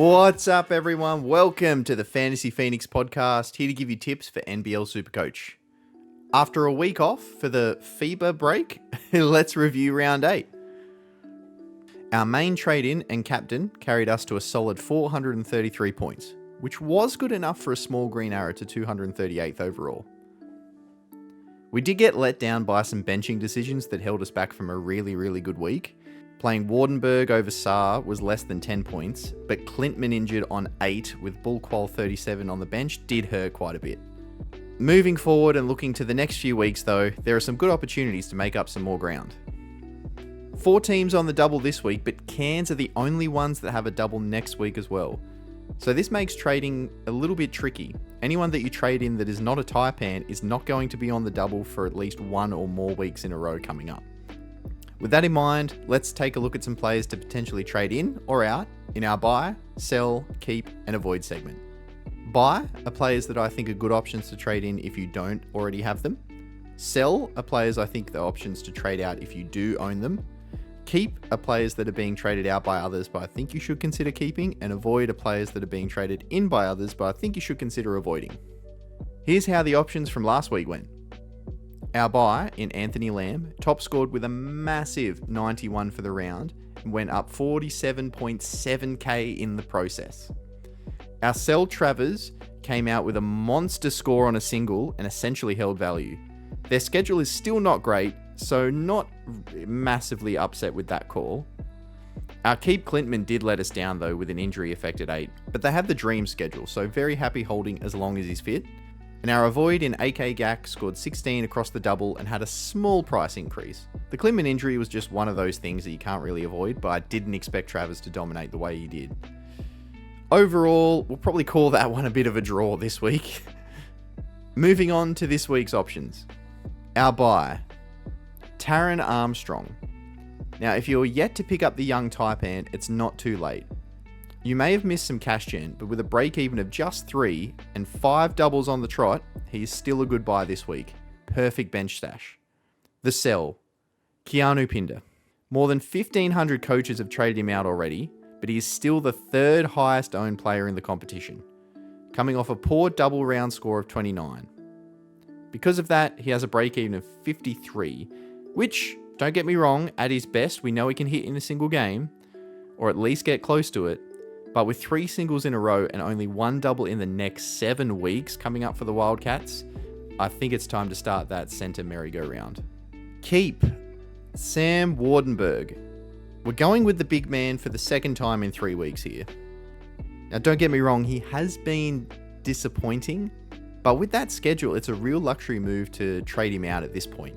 What's up, everyone? Welcome to the Fantasy Phoenix podcast, here to give you tips for NBL SuperCoach. After a week off for the FIBA break, let's review round 8. Our main trade-in and captain carried us to a solid 433 points, which was good enough for a small green arrow to 238th overall. We did get let down by some benching decisions that held us back from a really good week. Playing Wardenberg over Saar was less than 10 points, but Clintman injured on 8 with Bullqual 37 on the bench did hurt quite a bit. Moving forward and looking to the next few weeks though, there are some good opportunities to make up some more ground. 4 teams on the double this week, but Cairns are the only ones that have a double next week as well. So this makes trading a little bit tricky. Anyone that you trade in that is not a Taipan is not going to be on the double for at least 1 or more weeks in a row coming up. With that in mind, let's take a look at some players to potentially trade in or out in our buy, sell, keep, and avoid segment. Buy are players that I think are good options to trade in if you don't already have them. Sell are players I think are options to trade out if you do own them. Keep are players that are being traded out by others but I think you should consider keeping, and avoid are players that are being traded in by others but I think you should consider avoiding. Here's how the options from last week went. Our buy in Anthony Lamb top scored with a massive 91 for the round and went up 47.7k in the process. Our sell Travers came out with a monster score on a single and essentially held value. Their schedule is still not great, so not massively upset with that call. Our keep Clintman did let us down though with an injury affected 8, but they have the dream schedule, so very happy holding as long as he's fit. And our avoid in AK Gak scored 16 across the double and had a small price increase. The Clintman injury was just one of those things that you can't really avoid, but I didn't expect Travers to dominate the way he did. Overall, we'll probably call that one a bit of a draw this week. Moving on to this week's options. Our buy, Taron Armstrong. Now, if you're yet to pick up the young Taipan, it's not too late. You may have missed some cash gen, but with a break even of just 3 and 5 doubles on the trot, he's still a good buy this week. Perfect bench stash. The sell, Keanu Pinder. More than 1,500 coaches have traded him out already, but he is still the 3rd highest owned player in the competition, coming off a poor double round score of 29. Because of that, he has a break even of 53, which, don't get me wrong, at his best, we know he can hit in a single game, or at least get close to it. But with 3 singles in a row and only 1 double in the next 7 weeks coming up for the Wildcats, I think it's time to start that centre merry-go-round. Keep, Sam Wardenberg. We're going with the big man for the 2nd time in 3 weeks here. Now don't get me wrong, he has been disappointing, but with that schedule, it's a real luxury move to trade him out at this point.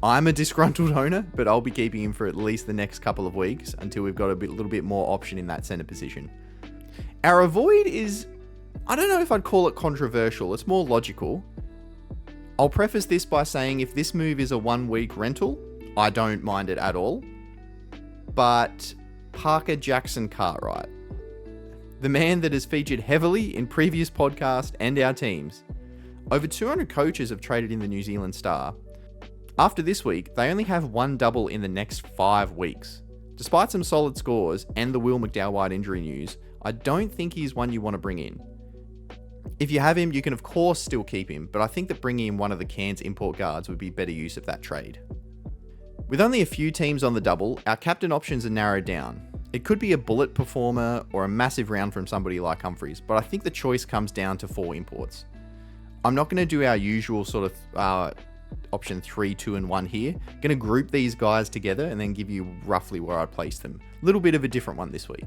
I'm a disgruntled owner, but I'll be keeping him for at least the next couple of weeks until we've got a little bit more option in that center position. Our avoid is, I don't know if I'd call it controversial, it's more logical. I'll preface this by saying if this move is a 1-week rental, I don't mind it at all. But Parker Jackson Cartwright, the man that has featured heavily in previous podcasts and our teams. Over 200 coaches have traded in the New Zealand Star. After this week, they only have 1 double in the next 5 weeks. Despite some solid scores and the Will McDowell injury news, I don't think he's one you want to bring in. If you have him, you can of course still keep him, but I think that bringing in one of the Cairns import guards would be better use of that trade. With only a few teams on the double, our captain options are narrowed down. It could be a bullet performer or a massive round from somebody like Humphries, but I think the choice comes down to 4 imports. I'm not going to do our usual sort of option 3, 2, and 1 here. Going to group these guys together and then give you roughly where I'd place them. Little bit of a different one this week.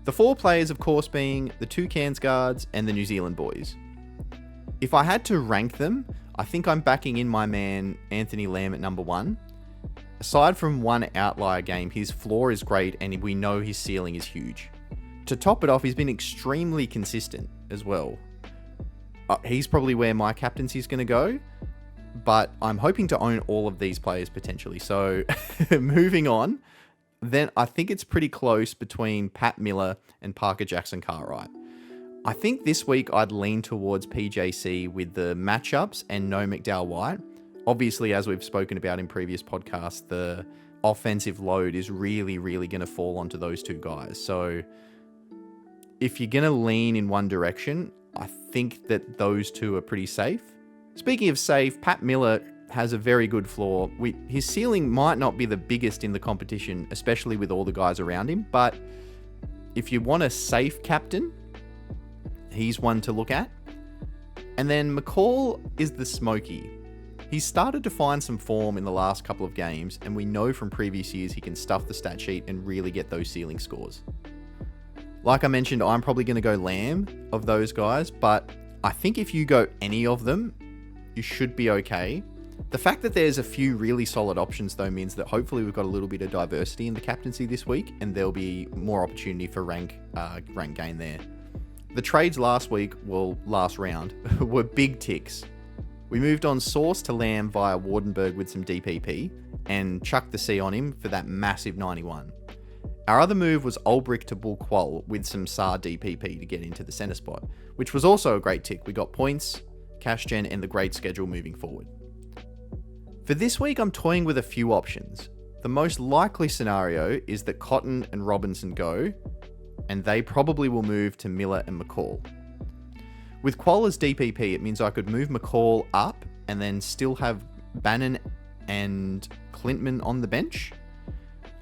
The 4 players, of course, being the 2 Cairns guards and the New Zealand boys. If I had to rank them, I think I'm backing in my man Anthony Lamb at number 1. Aside from one outlier game, his floor is great and we know his ceiling is huge. To top it off, he's been extremely consistent as well. He's probably where my captaincy is going to go, but I'm hoping to own all of these players potentially. So moving on, then I think it's pretty close between Pat Miller and Parker Jackson Cartwright. I think this week I'd lean towards PJC with the matchups and no McDowell White. Obviously, as we've spoken about in previous podcasts, the offensive load is really, really going to fall onto those two guys. So if you're going to lean in one direction, I think that those two are pretty safe. Speaking of safe, Pat Miller has a very good floor. His ceiling might not be the biggest in the competition, especially with all the guys around him, but if you want a safe captain, he's one to look at. And then McCall is the smoky. He's started to find some form in the last couple of games, and we know from previous years he can stuff the stat sheet and really get those ceiling scores. Like I mentioned, I'm probably going to go Lamb of those guys, but I think if you go any of them, you should be okay. The fact that there's a few really solid options, though, means that hopefully we've got a little bit of diversity in the captaincy this week, and there'll be more opportunity for rank gain there. The trades last round, were big ticks. We moved on Source to Lamb via Wardenberg with some DPP, and chucked the C on him for that massive 91. Our other move was Ulbrich to Bull Qual with some SAR DPP to get into the centre spot, which was also a great tick. We got points, cash gen, and the great schedule moving forward. For this week, I'm toying with a few options. The most likely scenario is that Cotton and Robinson go, and they probably will move to Miller and McCall. With Qual as DPP, it means I could move McCall up and then still have Bannon and Clintman on the bench.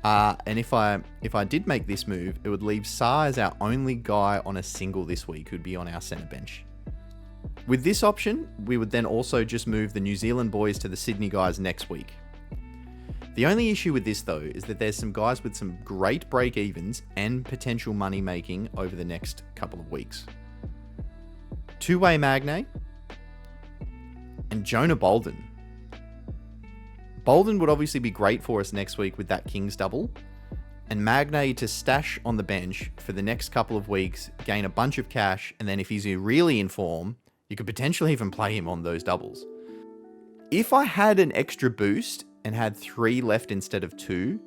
And if I did make this move, it would leave Saar as our only guy on a single this week who'd be on our centre bench. With this option, we would then also just move the New Zealand boys to the Sydney guys next week. The only issue with this, though, is that there's some guys with some great break-evens and potential money making over the next couple of weeks. Two-way Magnay and Jonah Bolden. Bolden would obviously be great for us next week with that Kings double, and Magnay to stash on the bench for the next couple of weeks, gain a bunch of cash, and then if he's really in form, you could potentially even play him on those doubles. If I had an extra boost and had 3 left instead of 2,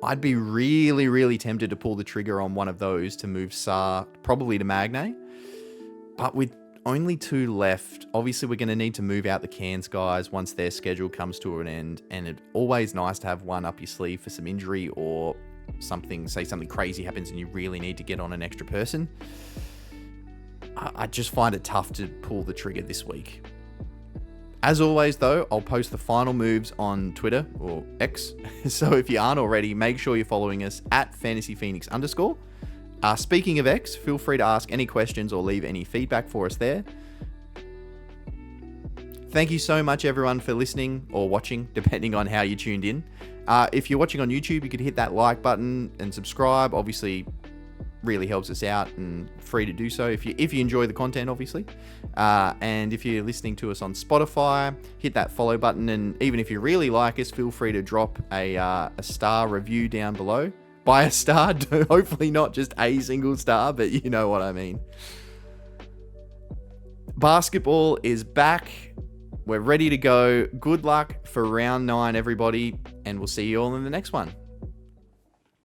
I'd be really, really tempted to pull the trigger on one of those to move Saar probably to Magnay. But with only 2 left, obviously we're going to need to move out the Cairns guys once their schedule comes to an end, and it's always nice to have one up your sleeve for some injury or something crazy happens and you really need to get on an extra person. I just find it tough to pull the trigger this week. As always, though, I'll post the final moves on Twitter or X. So if you aren't already, make sure you're following us at @FantasyPhoenix_. Speaking of X, feel free to ask any questions or leave any feedback for us there. Thank you so much, everyone, for listening or watching, depending on how you tuned in. If you're watching on YouTube, you could hit that like button and subscribe. Obviously, really helps us out and free to do so if you enjoy the content, obviously. And if you're listening to us on Spotify, hit that follow button. And even if you really like us, feel free to drop a star review down below. By a star, hopefully not just a single star, but you know what I mean. Basketball is back. We're ready to go. Good luck for round 9, everybody, and we'll see you all in the next one.